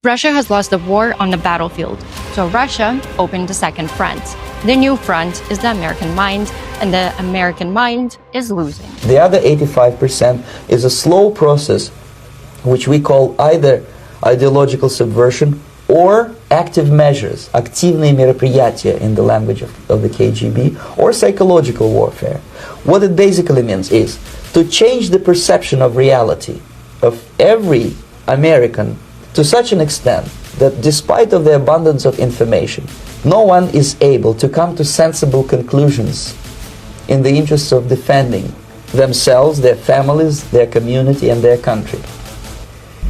Russia has lost the war on the battlefield, so Russia opened a second front. The new front is the American mind, and the American mind is losing. The other 85% is a slow process, which we call either ideological subversion or active measures, активные мероприятия in the language of the KGB, or psychological warfare. What it basically means is to change the perception of reality of every American to such an extent that despite of the abundance of information, no one is able to come to sensible conclusions in the interests of defending themselves, their families, their community, and their country.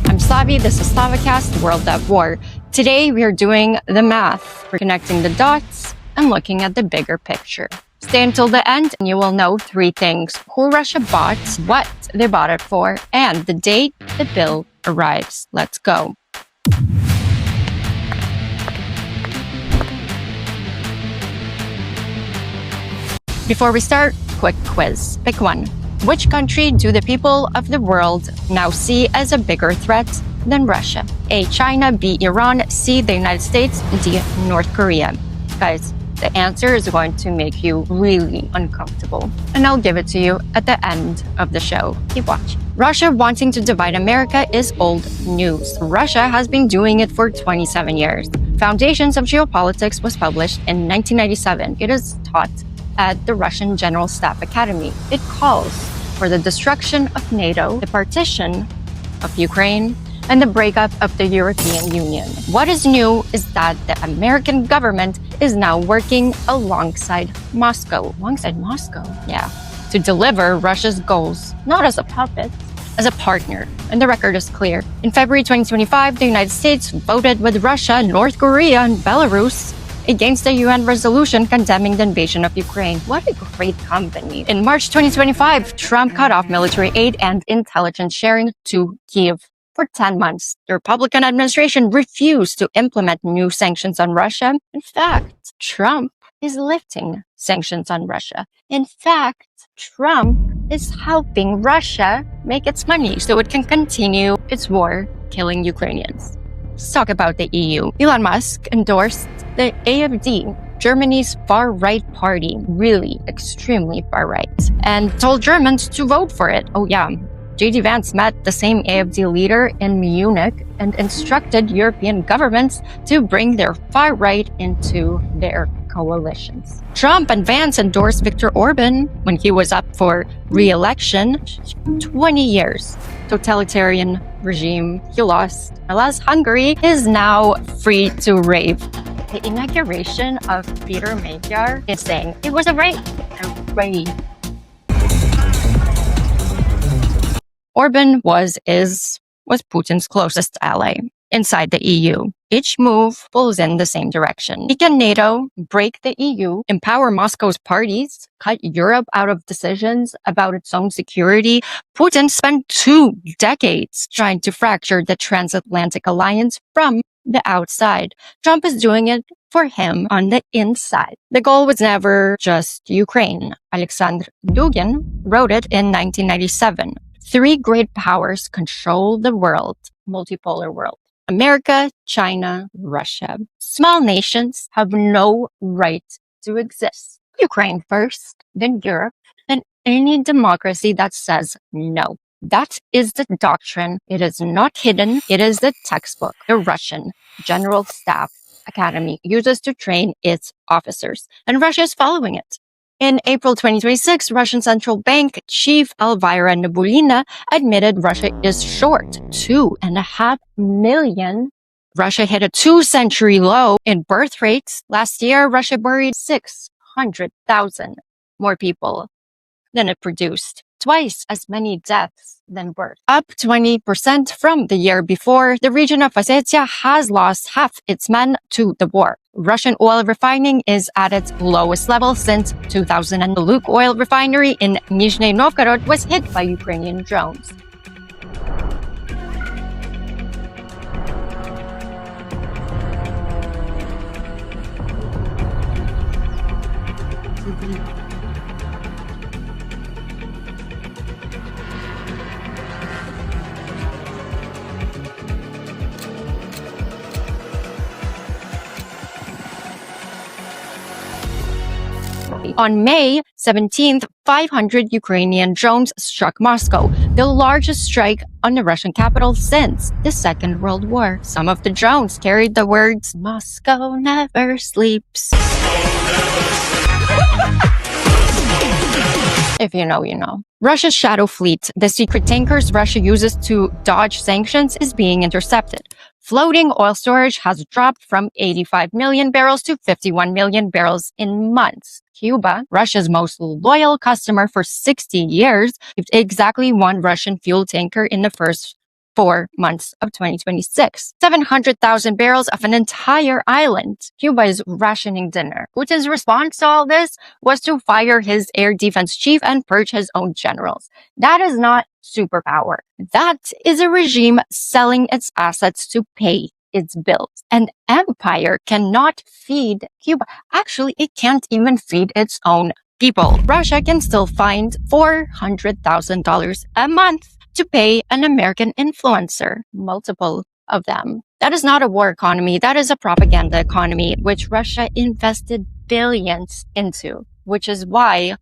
I'm Slavie, this is SlavaCast, World at War. Today we are doing the math. We're connecting the dots and looking at the bigger picture. Stay until the end and you will know three things: who Russia bought, what they bought it for, and the date the bill arrives. Let's go. Before we start, quick quiz. Pick one. Which country do the people of the world now see as a bigger threat than Russia? A. China, B. Iran, C. the United States, D. North Korea. Guys, the answer is going to make you really uncomfortable, and I'll give it to you at the end of the show. Keep watching. Russia wanting to divide America is old news. Russia has been doing it for 27 years. Foundations of Geopolitics was published in 1997. It is taught at the Russian General Staff Academy. It calls for the destruction of NATO, the partition of Ukraine, and the breakup of the European Union. What is new is that the American government is now working alongside Moscow. Alongside Moscow? Yeah. To deliver Russia's goals, not as a puppet, as a partner. And the record is clear. In February 2025, the United States voted with Russia, North Korea, and Belarus against the UN resolution condemning the invasion of Ukraine. What a great company. In March 2025, Trump cut off military aid and intelligence sharing to Kyiv. For 10 months, the Republican administration refused to implement new sanctions on Russia. In fact, Trump is lifting sanctions on Russia. In fact, Trump is helping Russia make its money so it can continue its war killing Ukrainians. Let's talk about the EU. Elon Musk endorsed the AfD, Germany's far-right party, really extremely far-right, and told Germans to vote for it. Oh yeah, J.D. Vance met the same AfD leader in Munich and instructed European governments to bring their far-right into their coalitions. Trump and Vance endorsed Viktor Orban when he was up for re-election. 20 years. Totalitarian regime. He lost. Alas, Hungary is now free to rave. The inauguration of Peter Magyar is saying it was a rave. A rave. Orban was Putin's closest ally inside the EU. Each move pulls in the same direction. Weaken NATO, break the EU, empower Moscow's parties, cut Europe out of decisions about its own security. Putin spent 2 decades trying to fracture the transatlantic alliance from the outside. Trump is doing it for him on the inside. The goal was never just Ukraine. Alexander Dugin wrote it in 1997. 3 great powers control the world, multipolar world. America, China, Russia. Small nations have no right to exist. Ukraine first, then Europe, then any democracy that says no. That is the doctrine. It is not hidden. It is the textbook the Russian General Staff Academy uses to train its officers. And Russia is following it. In April 2026, Russian Central Bank Chief Elvira Nabiullina admitted Russia is short 2.5 million. Russia hit a 2-century low in birth rates. Last year, Russia buried 600,000 more people than it produced. Twice as many deaths than births. Up 20% from the year before, the region of Ossetia has lost half its men to the war. Russian oil refining is at its lowest level since 2000, and the Luke oil refinery in Nizhny Novgorod was hit by Ukrainian drones. Ukraine. On May 17th, 500 Ukrainian drones struck Moscow, the largest strike on the Russian capital since the Second World War. Some of the drones carried the words, "Moscow never sleeps." If you know, you know. Russia's Shadow Fleet, the secret tankers Russia uses to dodge sanctions, is being intercepted. Floating oil storage has dropped from 85 million barrels to 51 million barrels in months. Cuba, Russia's most loyal customer for 60 years, used exactly one Russian fuel tanker in the first 4 months of 2026. 700,000 barrels of an entire island. Cuba is rationing dinner. Putin's response to all this was to fire his air defense chief and purge his own generals. That is not superpower. That is a regime selling its assets to pay its bills. An empire cannot feed Cuba. Actually, it can't even feed its own people. Russia can still find $400,000 a month to pay an American influencer, multiple of them. That is not a war economy. That is a propaganda economy, which Russia invested billions into, which is why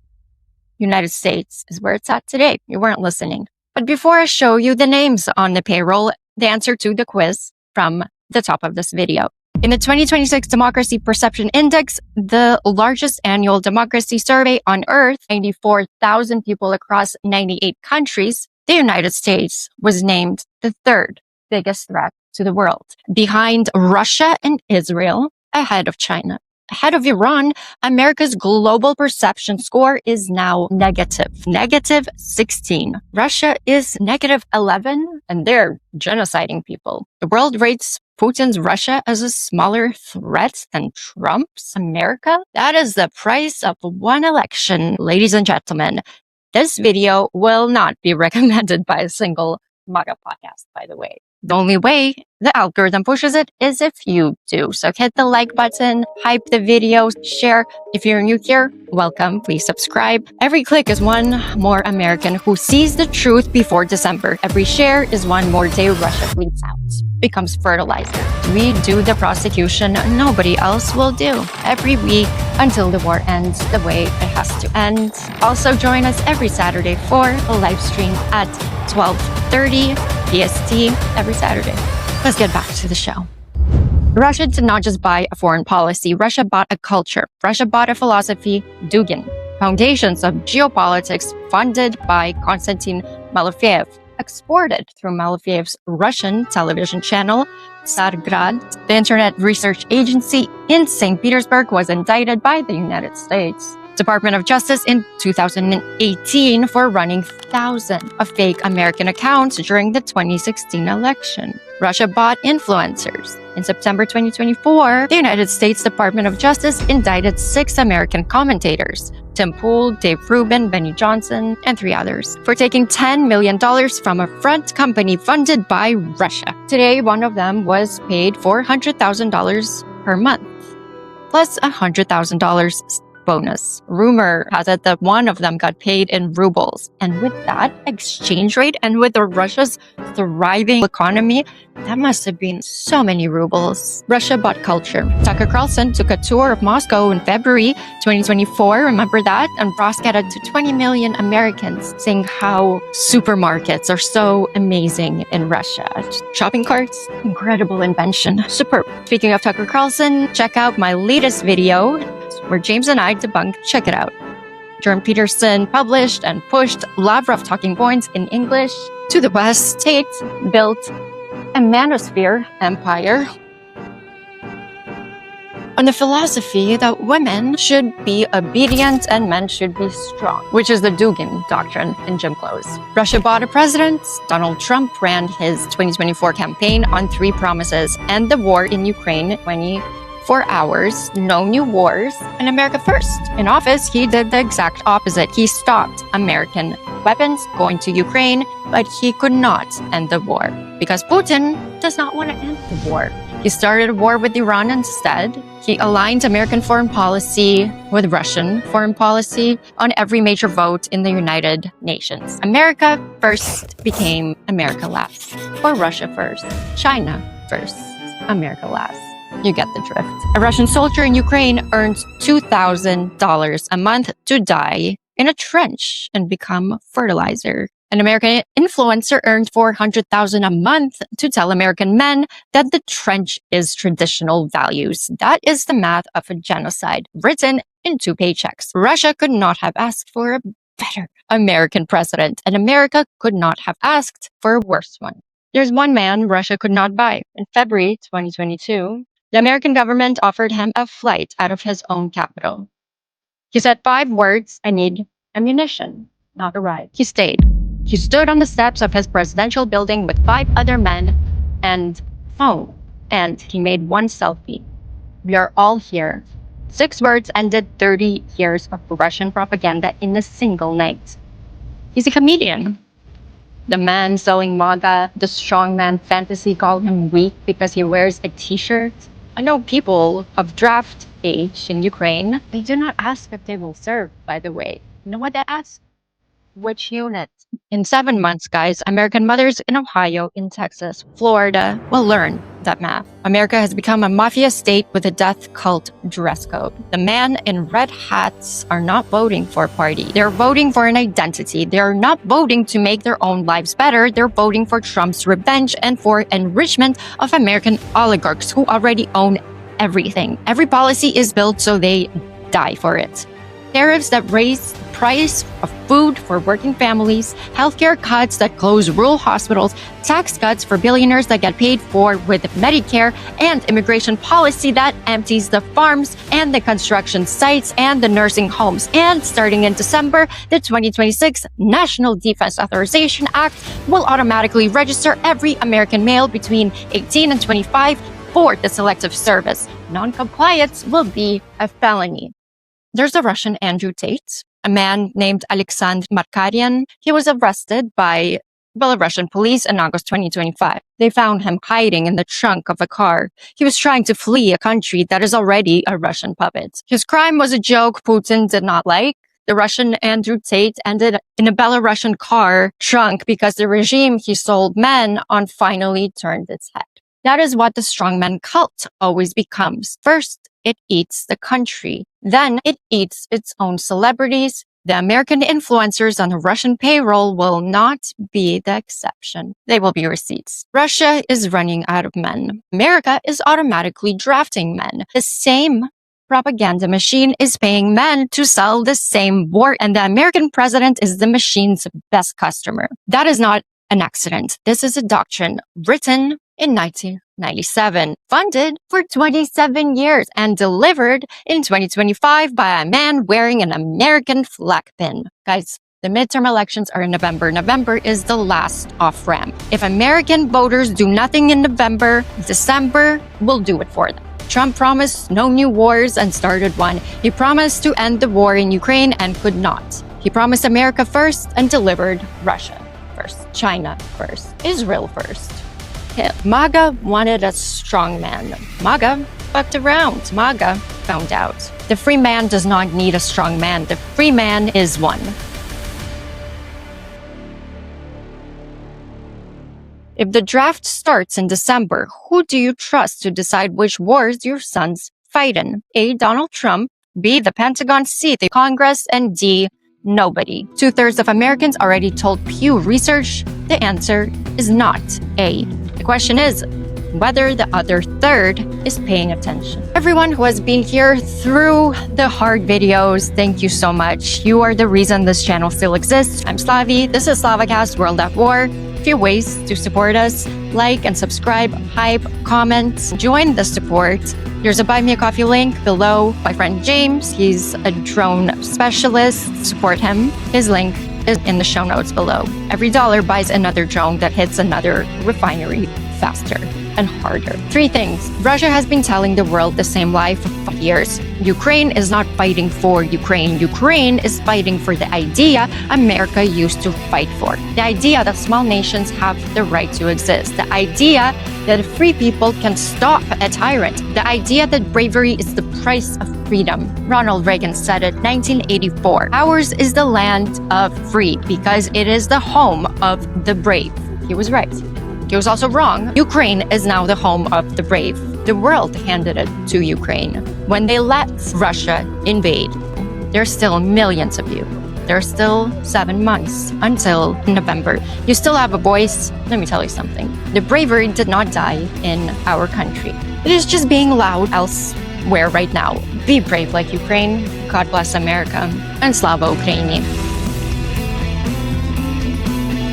United States is where it's at today. You weren't listening. But before I show you the names on the payroll, the answer to the quiz from the top of this video. In the 2026 Democracy Perception Index, the largest annual democracy survey on Earth, 94,000 people across 98 countries, the United States was named the third biggest threat to the world, behind Russia and Israel, ahead of China. Ahead of Iran, America's global perception score is now negative 16. Russia is negative 11, and they're genociding people. The world rates Putin's Russia as a smaller threat than Trump's America. That is the price of one election, ladies and gentlemen. This video will not be recommended by a single MAGA podcast, by the way. The only way the algorithm pushes it is if you do. So hit the like button, hype the video, share. If you're new here, welcome. Please subscribe. Every click is one more American who sees the truth before December. Every share is one more day Russia bleeds out, becomes fertilizer. We do the prosecution nobody else will do every week until the war ends the way it has to end. Also join us every Saturday for a live stream at 12:30 PST every Saturday. Let's get back to the show. Russia did not just buy a foreign policy. Russia bought a culture. Russia bought a philosophy, Dugin, Foundations of Geopolitics, funded by Konstantin Malofeev, exported through Malofeev's Russian television channel, Tsargrad. The Internet Research Agency in St. Petersburg was indicted by the United States Department of Justice in 2018 for running thousands of fake American accounts during the 2016 election. Russia bought influencers. In September 2024, the United States Department of Justice indicted 6 American commentators, Tim Pool, Dave Rubin, Benny Johnson, and 3 others, for taking $10 million from a front company funded by Russia. Today, one of them was paid $400,000 per month, plus $100,000 bonus. Rumor has it that one of them got paid in rubles. And with that exchange rate and with Russia's thriving economy, that must have been so many rubles. Russia bought culture. Tucker Carlson took a tour of Moscow in February 2024, remember that? And broadcasted to 20 million Americans, saying how supermarkets are so amazing in Russia. Shopping carts, incredible invention. Superb. Speaking of Tucker Carlson, check out my latest video where James and I debunked. Check it out. Jordan Peterson published and pushed Lavrov talking points in English to the West. Tate built a manosphere empire on the philosophy that women should be obedient and men should be strong, which is the Dugin Doctrine in gym clothes. Russia bought a president. Donald Trump ran his 2024 campaign on 3 promises: end the war in Ukraine, 24 hours, no new wars, and America first. In office, he did the exact opposite. He stopped American weapons going to Ukraine, but he could not end the war because Putin does not want to end the war. He started a war with Iran instead. He aligned American foreign policy with Russian foreign policy on every major vote in the United Nations. America first became America last, or Russia first, China first, America last. You get the drift. A Russian soldier in Ukraine earns $2,000 a month to die in a trench and become fertilizer. An American influencer earned $400,000 a month to tell American men that the trench is traditional values. That is the math of a genocide written in 2 paychecks. Russia could not have asked for a better American president, and America could not have asked for a worse one. There's one man Russia could not buy. In February 2022, the American government offered him a flight out of his own capital. He said 5 words: I need ammunition, not a ride. He stayed. He stood on the steps of his presidential building with 5 other men and phone, and he made 1 selfie. We are all here. 6 words ended 30 years of Russian propaganda in a single night. He's a comedian. The man selling MAGA, the strongman fantasy, call him weak because he wears a t-shirt. I know people of draft age in Ukraine. They do not ask if they will serve, by the way. You know what they ask? Which unit? In 7 months, guys, American mothers in Ohio, in Texas, Florida will learn that math. America has become a mafia state with a death cult dress code. The men in red hats are not voting for a party. They're voting for an identity. They're not voting to make their own lives better. They're voting for Trump's revenge and for enrichment of American oligarchs who already own everything. Every policy is built so they die for it. Tariffs that raise the price of food for working families, healthcare cuts that close rural hospitals, tax cuts for billionaires that get paid for with Medicare, and immigration policy that empties the farms and the construction sites and the nursing homes. And starting in December, the 2026 National Defense Authorization Act will automatically register every American male between 18 and 25 for the selective service. Non-compliance will be a felony. There's a Russian Andrew Tate, a man named Alexander Markarian. He was arrested by Belarusian police in August 2025. They found him hiding in the trunk of a car. He was trying to flee a country that is already a Russian puppet. His crime was a joke Putin did not like. The Russian Andrew Tate ended in a Belarusian car trunk because the regime he sold men on finally turned its head. That is what the strongman cult always becomes. First, it eats the country. Then it eats its own celebrities. The American influencers on the Russian payroll will not be the exception. They will be receipts. Russia is running out of men. America is automatically drafting men. The same propaganda machine is paying men to sell the same war, and the American president is the machine's best customer. That is not an accident. This is a doctrine written in 1997, funded for 27 years, and delivered in 2025 by a man wearing an American flag pin. Guys, the midterm elections are in November. November is the last off-ramp. If American voters do nothing in November, December will do it for them. Trump promised no new wars and started one. He promised to end the war in Ukraine and could not. He promised America first and delivered Russia first, China first, Israel first. MAGA wanted a strong man. MAGA fucked around. MAGA found out. The free man does not need a strong man. The free man is one. If the draft starts in December, who do you trust to decide which wars your sons fight in? A, Donald Trump, B, the Pentagon, C, the Congress, and D, nobody. 2/3 of Americans already told Pew Research the answer is not A. The question is whether the other third is paying attention. Everyone who has been here through the hard videos, thank you so much. You are the reason this channel still exists. I'm Slavie. This is SlavaCast World at War. A few ways to support us: like and subscribe, hype, comment, join the support. There's a Buy Me a Coffee link below. My friend James, he's a drone specialist. Support him. His link is in the show notes below. Every dollar buys another drone that hits another refinery faster and harder. 3 things. Russia has been telling the world the same lie for 5 years. Ukraine is not fighting for Ukraine. Ukraine is fighting for the idea America used to fight for. The idea that small nations have the right to exist. The idea that free people can stop a tyrant. The idea that bravery is the price of freedom. Ronald Reagan said it 1984. Ours is the land of free because it is the home of the brave. He was right. He was also wrong. Ukraine is now the home of the brave. The world handed it to Ukraine. When they let Russia invade, there's still millions of you. There's still 7 months until November. You still have a voice. Let me tell you something. The bravery did not die in our country. It is just being loud elsewhere right now. Be brave like Ukraine. God bless America. And Slava Ukraini.